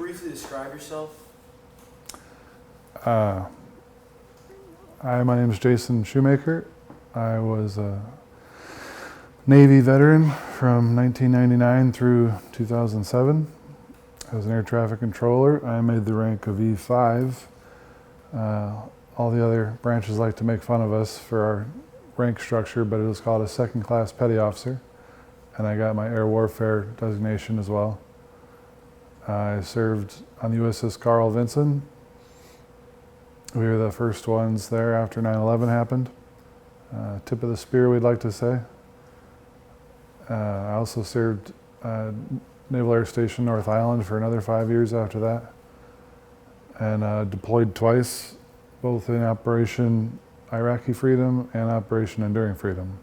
briefly describe yourself? Hi, my name is Jason Shumaker. I was a Navy veteran from 1999 through 2007. I was an air traffic controller. I made the rank of E5. All the other branches like to make fun of us for our rank structure, but it was called a second-class petty officer. And I got my air warfare designation as well. I served on the USS Carl Vinson. We were the first ones there after 9/11 happened. Tip of the spear, we'd like to say. I also served Naval Air Station North Island for another 5 years after that. And deployed twice, both in Operation Iraqi Freedom and Operation Enduring Freedom.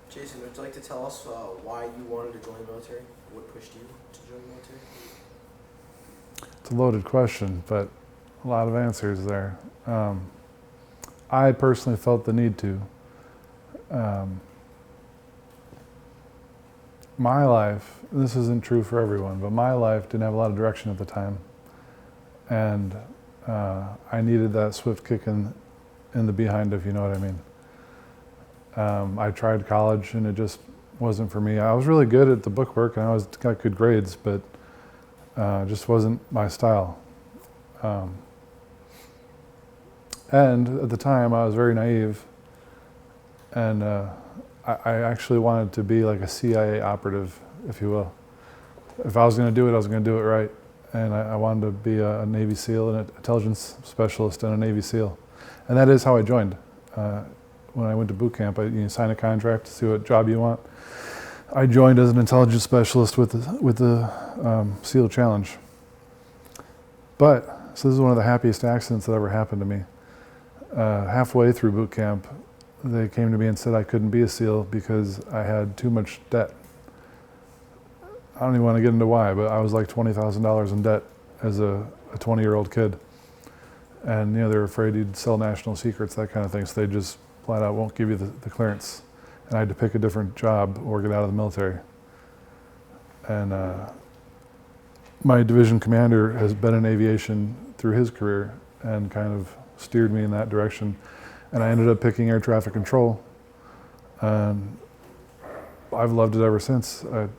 Jason, would you like to tell us why you wanted to join the military? What pushed you to join the military? It's a loaded question, but a lot of answers there. I personally felt the need to. My life, this isn't true for everyone, but my life didn't have a lot of direction at the time. And I needed that swift kick in the behind, if you know what I mean. I tried college and it just wasn't for me. I was really good at the bookwork and I always got good grades, but it just wasn't my style. And at the time I was very naive, and I actually wanted to be like a CIA operative, if you will. If I was going to do it, I was going to do it right. And I wanted to be a Navy SEAL and an intelligence specialist and a Navy SEAL. And that is how I joined. When I went to boot camp, you sign a contract to see what job you want. I joined as an intelligence specialist with the SEAL Challenge. So this is one of the happiest accidents that ever happened to me. Halfway through boot camp, they came to me and said I couldn't be a SEAL because I had too much debt. I don't even want to get into why, but I was like $20,000 in debt as a 20-year-old kid. And they're afraid you'd sell national secrets, that kind of thing, so they just flat out won't give you the clearance. And I had to pick a different job or get out of the military. And my division commander has been in aviation through his career and kind of steered me in that direction. And I ended up picking air traffic control. And I've loved it ever since. I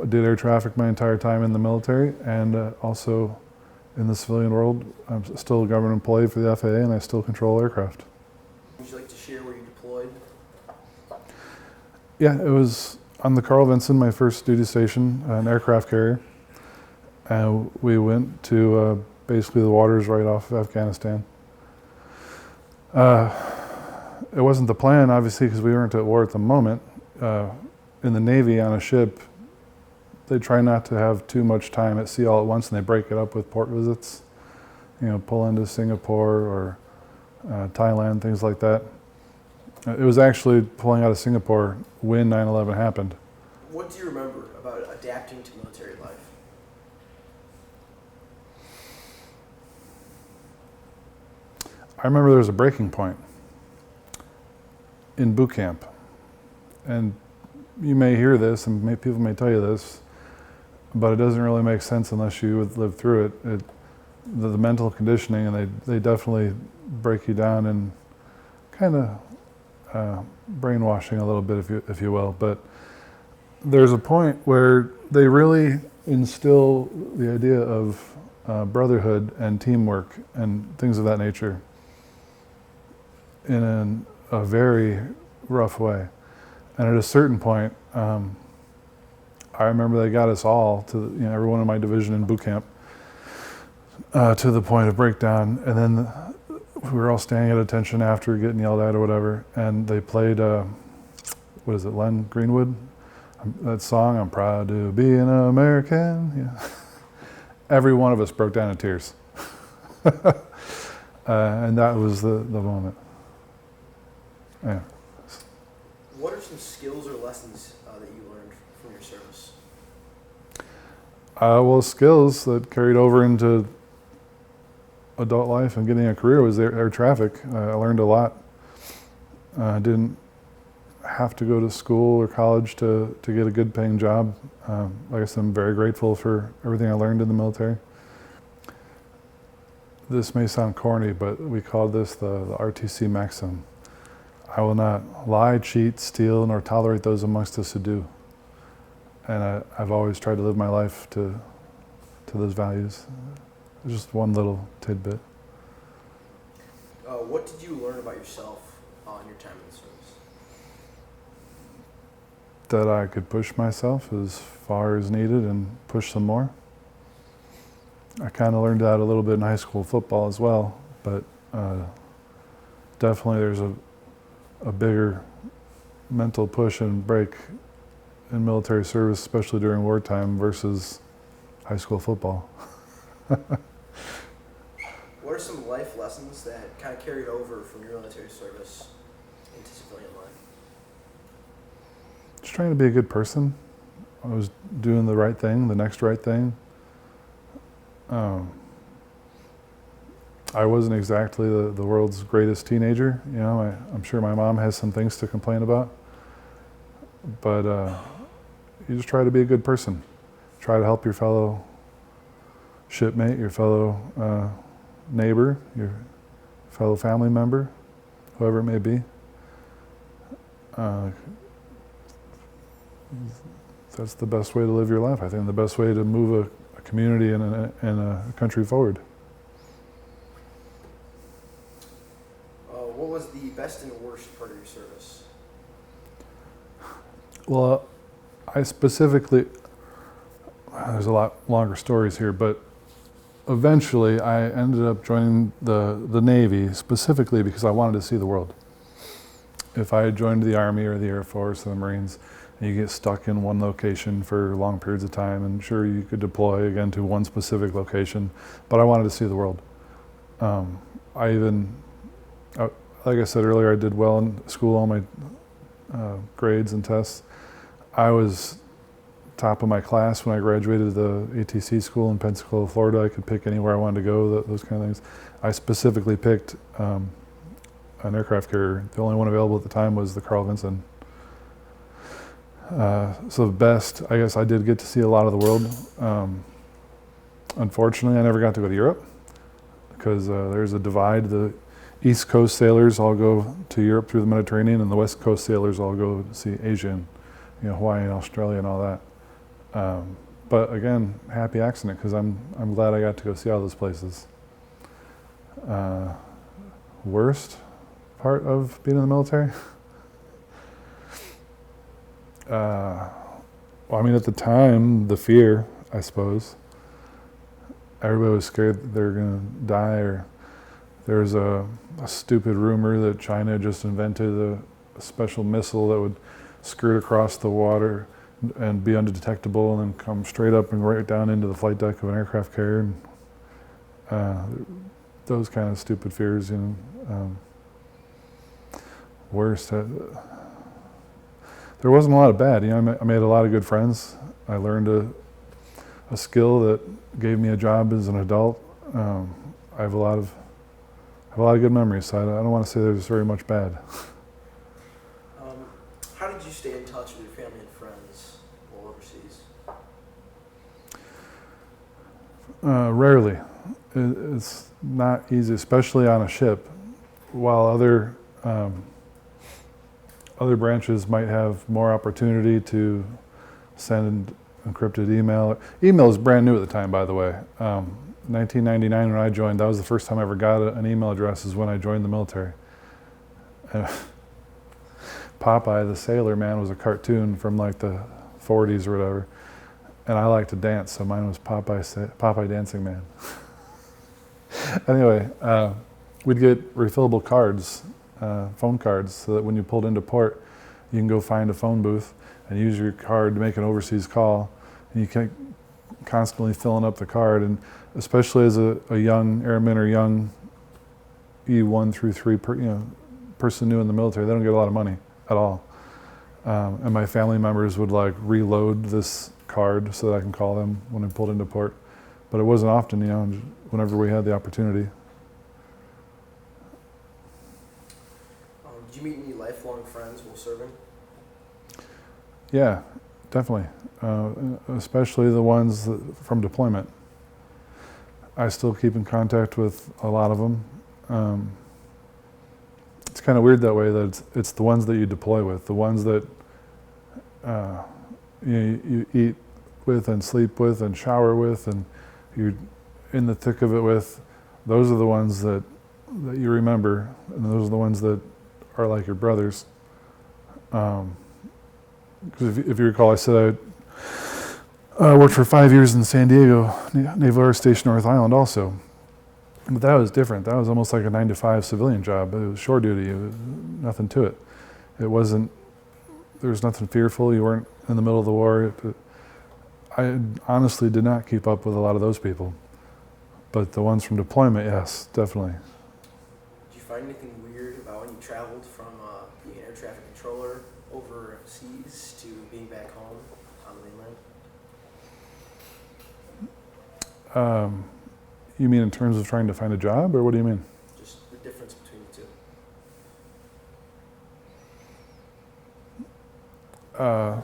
did air traffic my entire time in the military and also in the civilian world. I'm still a government employee for the FAA and I still control aircraft. Would you like to share where you deployed? Yeah, it was on the Carl Vinson, my first duty station, an aircraft carrier. And we went to basically the waters right off of Afghanistan. It wasn't the plan, obviously, because we weren't at war at the moment. In the Navy, on a ship, they try not to have too much time at sea all at once, and they break it up with port visits. Pull into Singapore or Thailand, things like that. It was actually pulling out of Singapore when 9/11 happened. What do you remember about adapting to military life? I remember there was a breaking point in boot camp. And you may hear this, and people may tell you this, but it doesn't really make sense unless you would live through it. The mental conditioning, and they definitely break you down and kind of brainwashing a little bit, if you will. But there's a point where they really instill the idea of brotherhood and teamwork and things of that nature in a very rough way. And at a certain point, I remember they got us all to everyone in my division in boot camp to the point of breakdown, and then we were all standing at attention after getting yelled at or whatever, and they played what is it, Len Greenwood, that song, "I'm proud to be an American." Yeah. Every one of us broke down in tears. And that was the moment. Yeah. What are some skills or lessons that you learned from your service? Well, skills that carried over into adult life and getting a career was air traffic. I learned a lot. Didn't have to go to school or college to get a good paying job. Like I said, I'm very grateful for everything I learned in the military. This may sound corny, but we call this the RTC maxim. I will not lie, cheat, steal, nor tolerate those amongst us who do. And I've always tried to live my life to those values. Just one little tidbit. What did you learn about yourself in your time in the service? That I could push myself as far as needed and push some more. I kind of learned that a little bit in high school football as well, but definitely there's a bigger mental push and break in military service, especially during wartime, versus high school football. What are some life lessons that kind of carried over from your military service into civilian life? Just trying to be a good person. I was doing the right thing, the next right thing. I wasn't exactly the world's greatest teenager. You know, I'm sure my mom has some things to complain about. But you just try to be a good person. Try to help your fellow shipmate, your fellow neighbor, your fellow family member, whoever it may be. That's the best way to live your life. I think the best way to move a community and a country forward. What was the best and worst part of your service? Well, I specifically, there's a lot longer stories here, but eventually I ended up joining the Navy specifically because I wanted to see the world. If I had joined the Army or the Air Force or the Marines, you get stuck in one location for long periods of time, and sure, you could deploy again to one specific location, but I wanted to see the world. Like I said earlier, I did well in school, all my grades and tests. I was top of my class when I graduated the ATC school in Pensacola, Florida. I could pick anywhere I wanted to go, those kind of things. I specifically picked an aircraft carrier. The only one available at the time was the Carl Vinson. So the best, I guess I did get to see a lot of the world. Unfortunately, I never got to go to Europe because there's a divide. The East Coast sailors all go to Europe through the Mediterranean, and the West Coast sailors all go to see Asia and Hawaii and Australia and all that. But again, happy accident because I'm glad I got to go see all those places. Worst part of being in the military? Well, I mean, at the time, the fear, I suppose. Everybody was scared that they were going to die, or there was a stupid rumor that China just invented a special missile that would skirt across the water and be undetectable and then come straight up and right down into the flight deck of an aircraft carrier. And, those kind of stupid fears, worst. There wasn't a lot of bad. I made a lot of good friends. I learned a skill that gave me a job as an adult. I have a lot of good memories, so I don't want to say there's very much bad. How did you stay in touch with your family and friends while overseas? Rarely. It's not easy, especially on a ship. While other branches might have more opportunity to send encrypted email. Email was brand new at the time, by the way. 1999 when I joined, that was the first time I ever got an email address, is when I joined the military. Popeye the Sailor Man was a cartoon from like the 40s or whatever, and I like to dance, so mine was Popeye Dancing Man. Anyway, we'd get refillable cards, phone cards, so that when you pulled into port, you can go find a phone booth and use your card to make an overseas call. And you keep constantly filling up the card, and especially as a young airman or young E1 through 3 person new in the military, they don't get a lot of money at all. And my family members would like reload this card so that I can call them when I pulled into port. But it wasn't often, whenever we had the opportunity. Did you meet any lifelong friends while serving? Yeah, definitely. Especially the ones from deployment. I still keep in contact with a lot of them. It's kind of weird that way that it's the ones that you deploy with, the ones that you eat with and sleep with and shower with and you're in the thick of it with. Those are the ones that you remember, and those are the ones that are like your brothers. Because if you recall, I said I worked for 5 years in San Diego, Naval Air Station North Island also. But that was different. That was almost like a 9-to-5 civilian job. It was shore duty. It was nothing to it. It wasn't, there was nothing fearful. You weren't in the middle of the war. I honestly did not keep up with a lot of those people. But the ones from deployment, yes, definitely. Did you find anything weird about when you traveled from being an air traffic controller overseas to being back home on the mainland? You mean in terms of trying to find a job, or what do you mean? Just the difference between the two.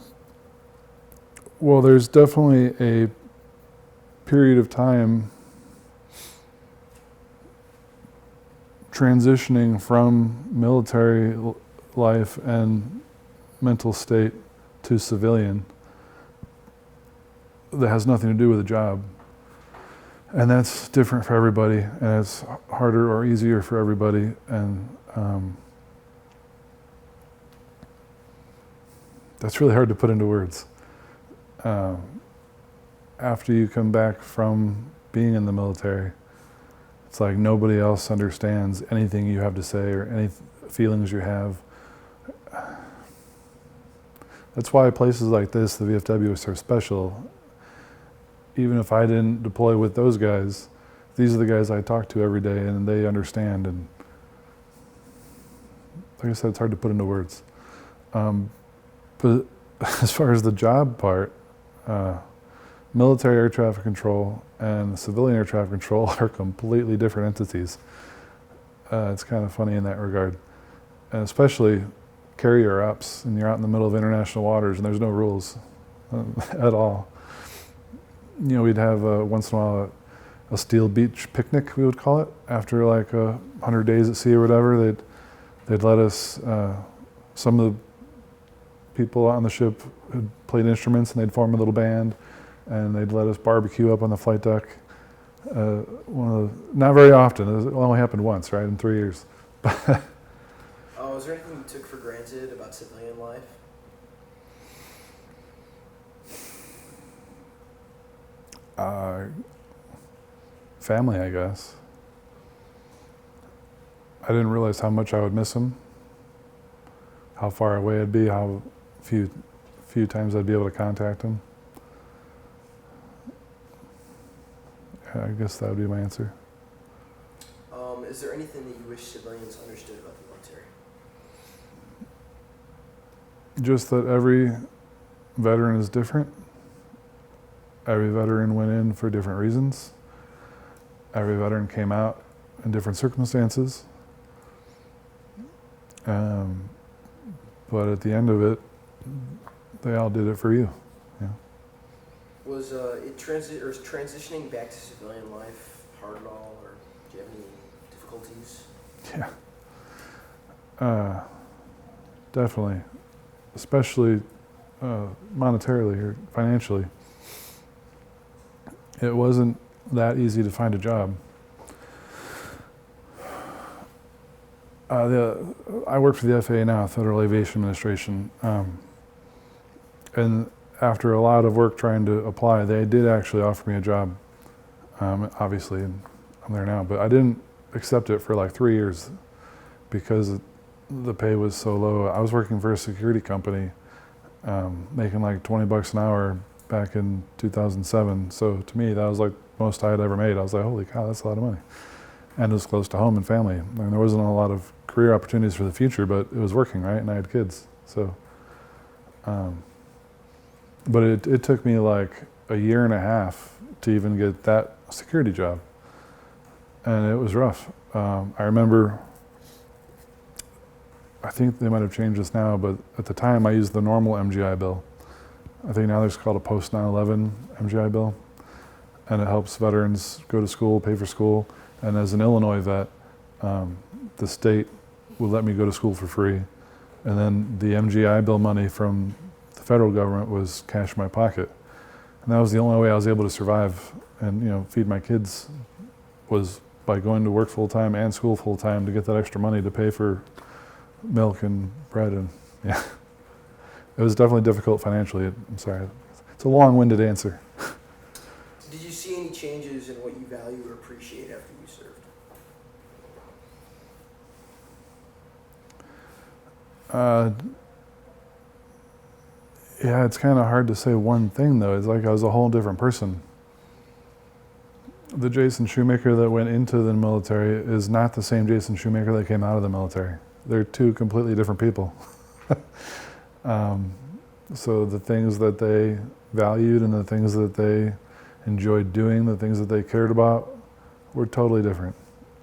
Well, there's definitely a period of time transitioning from military life and mental state to civilian that has nothing to do with a job. And that's different for everybody, and it's harder or easier for everybody. And that's really hard to put into words. After you come back from being in the military, it's like nobody else understands anything you have to say or any feelings you have. That's why places like this, the VFW, is so special. Even if I didn't deploy with those guys, these are the guys I talk to every day, and they understand. And like I said, it's hard to put into words. But as far as the job part, military air traffic control and civilian air traffic control are completely different entities. It's kind of funny in that regard. And especially carrier ops, and you're out in the middle of international waters and there's no rules at all. You know, we'd have once in a while a steel beach picnic, we would call it, after like 100 days at sea or whatever. They'd let us, some of the people on the ship had played instruments, and they'd form a little band, and they'd let us barbecue up on the flight deck. Not very often. It only happened once, right, in 3 years. Was there anything you took for granted about civilian life? Family, I guess. I didn't realize how much I would miss them, how far away I'd be, how few times I'd be able to contact them. I guess that would be my answer. Is there anything that you wish civilians understood about the military? Just that every veteran is different. Every veteran went in for different reasons. Every veteran came out in different circumstances. But at the end of it, they all did it for you. Yeah. Was transitioning back to civilian life hard at all, or do you have any difficulties? Yeah. Definitely. Especially monetarily or financially. It wasn't that easy to find a job. I work for the FAA now, Federal Aviation Administration, and after a lot of work trying to apply, they did actually offer me a job, obviously, and I'm there now, but I didn't accept it for like 3 years because the pay was so low. I was working for a security company, making like $20 an hour back in 2007, so to me that was like most I had ever made. I was like, holy cow, that's a lot of money. And it was close to home and family. And there wasn't a lot of career opportunities for the future, but it was working, right? And I had kids, so. But it took me like a year and a half to even get that security job. And it was rough. I remember, I think they might have changed this now, but at the time I used the normal MGI bill. I think now there's called a post 9/11 MGI Bill, and it helps veterans go to school, pay for school. And as an Illinois vet, the state would let me go to school for free. And then the MGI Bill money from the federal government was cash in my pocket. And that was the only way I was able to survive and, you know, feed my kids, was by going to work full time and school full time to get that extra money to pay for milk and bread. And yeah, it was definitely difficult financially. I'm sorry, it's a long-winded answer. Did you see any changes in what you value or appreciate after you served? Yeah, it's kind of hard to say one thing though. It's like I was a whole different person. The Jason Shumaker that went into the military is not the same Jason Shumaker that came out of the military. They're two completely different people. So the things that they valued and the things that they enjoyed doing, the things that they cared about, were totally different.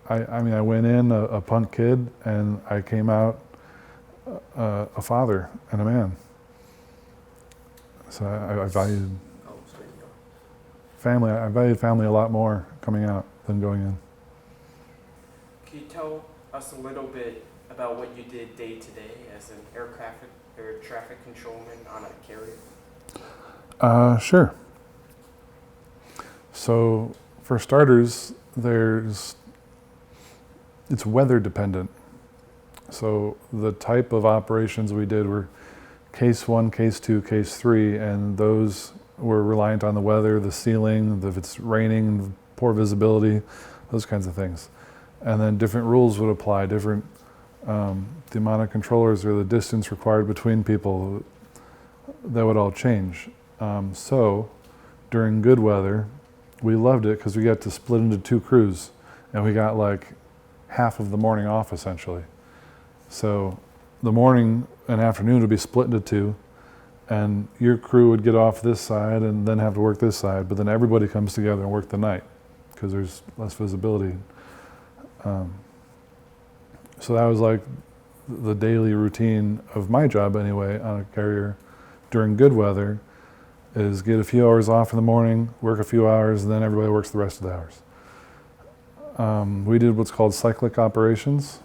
I mean, I went in a punk kid and I came out a father and a man. So I valued family. I valued family a lot more coming out than going in. Can you tell us a little bit about what you did day to day as an air traffic controlman on a carrier? Sure. So for starters, it's weather dependent. So the type of operations we did were case 1, case 2, case 3, and those were reliant on the weather, the ceiling, if it's raining, poor visibility, those kinds of things. And then different rules would apply, the amount of controllers or the distance required between people, that would all change. So during good weather, we loved it because we got to split into 2 crews and we got like half of the morning off essentially. So the morning and afternoon would be split into 2, and your crew would get off this side and then have to work this side, but then everybody comes together and work the night because there's less visibility. So that was like the daily routine of my job anyway on a carrier during good weather, is get a few hours off in the morning, work a few hours, and then everybody works the rest of the hours. We did what's called cyclic operations.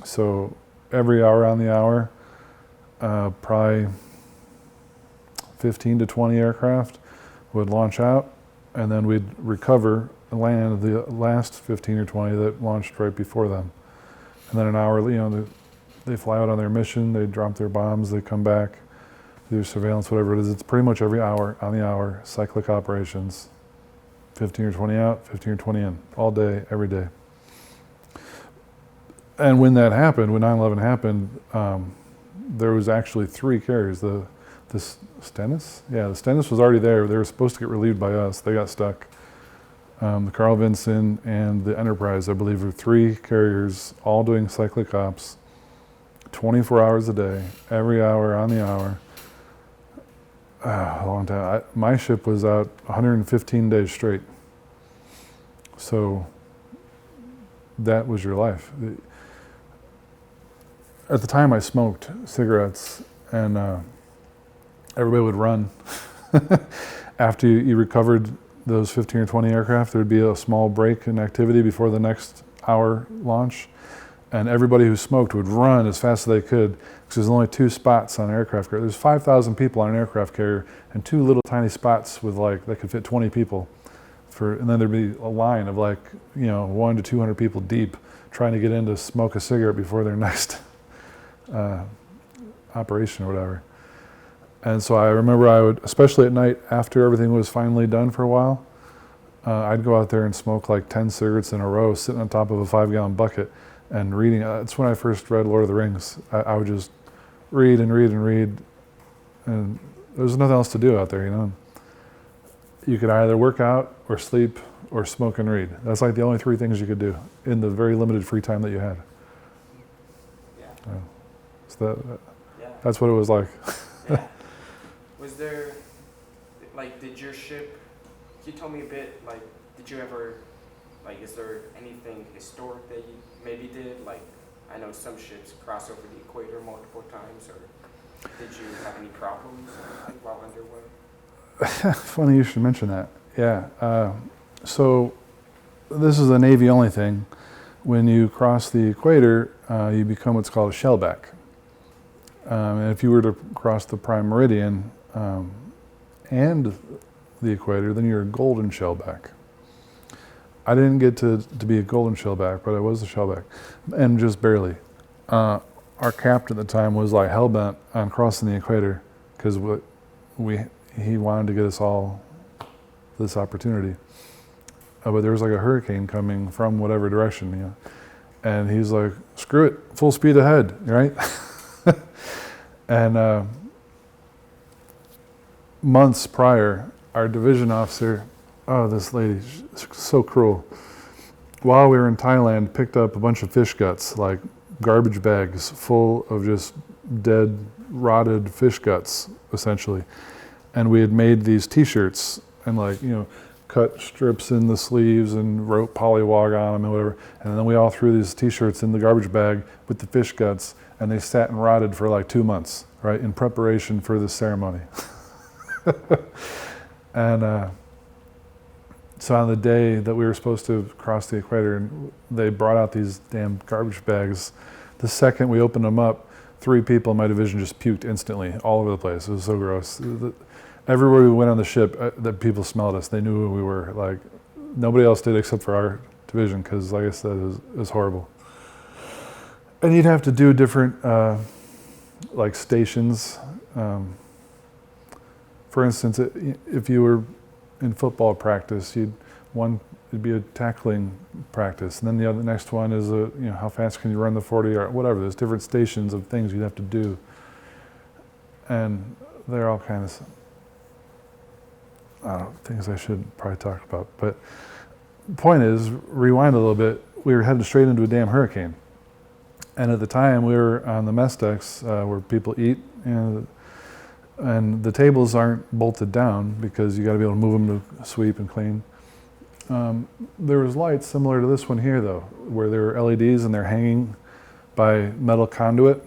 So every hour on the hour, probably 15 to 20 aircraft would launch out, and then we'd recover and land the last 15 or 20 that launched right before them. And then an hour, you know, they fly out on their mission, they drop their bombs, they come back, do surveillance, whatever it is. It's pretty much every hour on the hour, cyclic operations, 15 or 20 out, 15 or 20 in, all day, every day. And when that happened, when 9/11 happened, there was actually 3 carriers. The Stennis? Yeah, the Stennis was already there. They were supposed to get relieved by us. They got stuck. The Carl Vinson and the Enterprise, I believe, were 3 carriers, all doing cyclic ops, 24 hours a day, every hour on the hour. A long time. My ship was out 115 days straight. So that was your life. At the time I smoked cigarettes, and everybody would run. After you recovered those 15 or 20 aircraft, there'd be a small break in activity before the next hour launch, and everybody who smoked would run as fast as they could, because there's only 2 spots on an aircraft carrier. There's 5,000 people on an aircraft carrier, and 2 little tiny spots with that could fit 20 people. And then there'd be a line of 100 to 200 people deep trying to get in to smoke a cigarette before their next operation or whatever. And so I remember I would, especially at night after everything was finally done for a while, I'd go out there and smoke like 10 cigarettes in a row, sitting on top of a 5-gallon bucket and reading. That's when I first read Lord of the Rings. I would just read and read and read, and there was nothing else to do out there, you know. You could either work out or sleep or smoke and read. That's like the only 3 things you could do in the very limited free time that you had. Yeah. So Yeah. that's what it was like. Yeah. Was there, did your ship, can you tell me a bit, did you ever, is there anything historic that you maybe did? I know some ships cross over the equator multiple times, or... Did you have any problems while underway? Funny you should mention that. Yeah. So this is a Navy only thing. When you cross the equator, you become what's called a shellback. And if you were to cross the prime meridian and the equator, then you're a golden shellback. I didn't get to be a golden shellback, but I was a shellback, and just barely. Our captain at the time was like hell-bent on crossing the equator because he wanted to get us all this opportunity. But there was like a hurricane coming from whatever direction, you know, and he's like, "Screw it, full speed ahead," right? And months prior, our division officer, oh, this lady, she's so cruel. While we were in Thailand, picked up a bunch of fish guts, like garbage bags full of just dead, rotted fish guts, essentially. And we had made these T-shirts and, like, you know, cut strips in the sleeves and wrote polywog on them and whatever. And then we all threw these T-shirts in the garbage bag with the fish guts, and they sat and rotted for like 2 months, right, in preparation for this ceremony. And so on the day that we were supposed to cross the equator, and they brought out these damn garbage bags. The second we opened them up, 3 people in my division just puked instantly all over the place. It was so gross. Everywhere we went on the ship, that people smelled us. They knew who we were. Like, nobody else did except for our division, because, like I said, it was horrible. And you'd have to do different, like, stations. For instance, if you were in football practice, it'd be a tackling practice, and then the next one is how fast can you run the 40 yard, whatever. There's different stations of things you'd have to do, and they're all kind of, I don't know, things I should probably talk about. But the point is, rewind a little bit. We were headed straight into a damn hurricane, and at the time we were on the mess decks where people eat, and the tables aren't bolted down because you got to be able to move them to sweep and clean. There was lights similar to this one here, though, where there were LEDs and they're hanging by metal conduit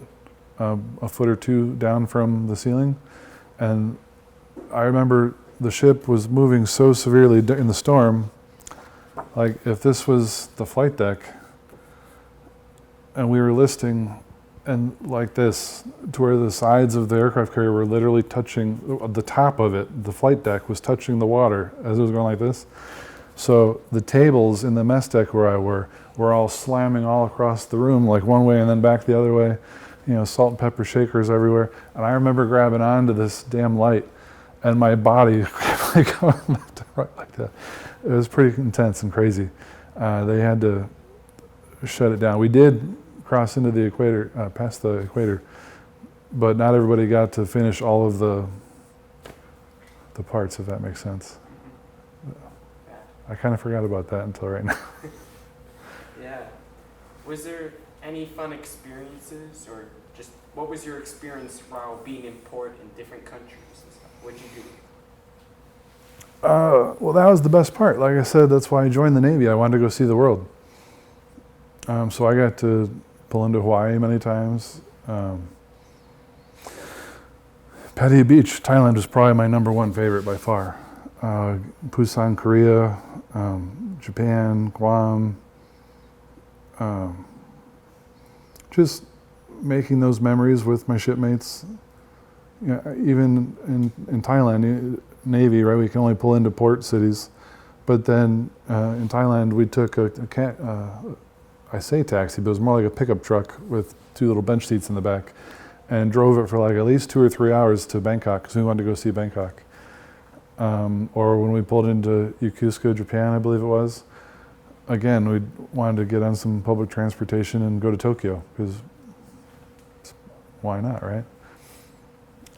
a foot or 2 down from the ceiling. And I remember the ship was moving so severely in the storm, like if this was the flight deck and we were listing, and like this, to where the sides of the aircraft carrier were literally touching, the top of it, the flight deck was touching the water as it was going like this. So the tables in the mess deck where I were all slamming all across the room, like one way and then back the other way, salt and pepper shakers everywhere. And I remember grabbing onto this damn light and my body like going left to right like that. It was pretty intense and crazy. They had to shut it down. We did cross into the equator, past the equator, but not everybody got to finish all of the parts, if that makes sense. I kind of forgot about that until right now. Yeah. Was there any fun experiences, or just what was your experience while being in port in different countries and stuff? What did you do? Well, that was the best part. Like I said, that's why I joined the Navy. I wanted to go see the world. So I got to pull into Hawaii many times. Pattaya Beach, Thailand was probably my #1 favorite by far. Busan, Korea, Japan, Guam. Just making those memories with my shipmates. Even in Thailand, Navy, right? We can only pull into port cities, but then in Thailand we took I say taxi, but it was more like a pickup truck with 2 little bench seats in the back, and drove it for like at least 2 or 3 hours to Bangkok because we wanted to go see Bangkok. Or when we pulled into Yokosuka, Japan, I believe it was, again, we wanted to get on some public transportation and go to Tokyo because why not, right?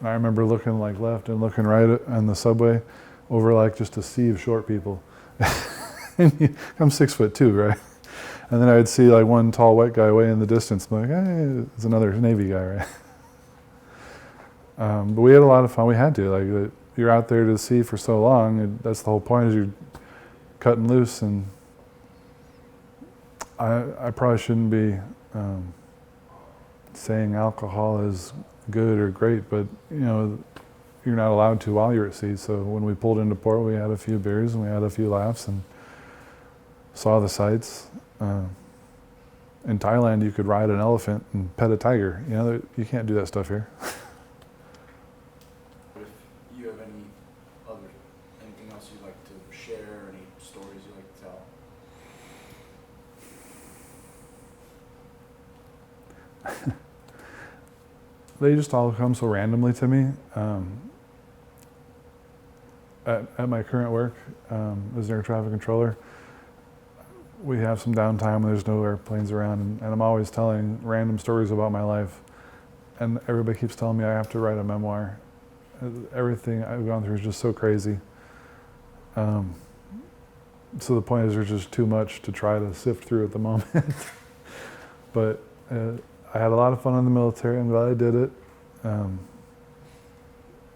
I remember looking like left and looking right on the subway over like just a sea of short people. I'm 6'2", right? And then I'd see like one tall white guy way in the distance. I'm like, hey, it's another Navy guy, right? But we had a lot of fun. We had to. Like, you're out there to sea for so long. And that's the whole point, is you're cutting loose. And I probably shouldn't be saying alcohol is good or great, but you know, you're not allowed to while you're at sea. So when we pulled into port, we had a few beers and we had a few laughs and saw the sights. In Thailand, you could ride an elephant and pet a tiger. You know, you can't do that stuff here. If you have anything else you'd like to share, any stories you'd like to tell? They just all come so randomly to me. At my current work as an air traffic controller, we have some downtime when there's no airplanes around, and I'm always telling random stories about my life. And everybody keeps telling me I have to write a memoir. Everything I've gone through is just so crazy. So the point is, there's just too much to try to sift through at the moment. But I had a lot of fun in the military. I'm glad I did it.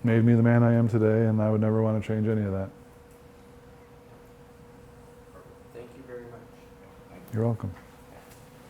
Made me the man I am today, and I would never want to change any of that. Thank you very much. You're welcome.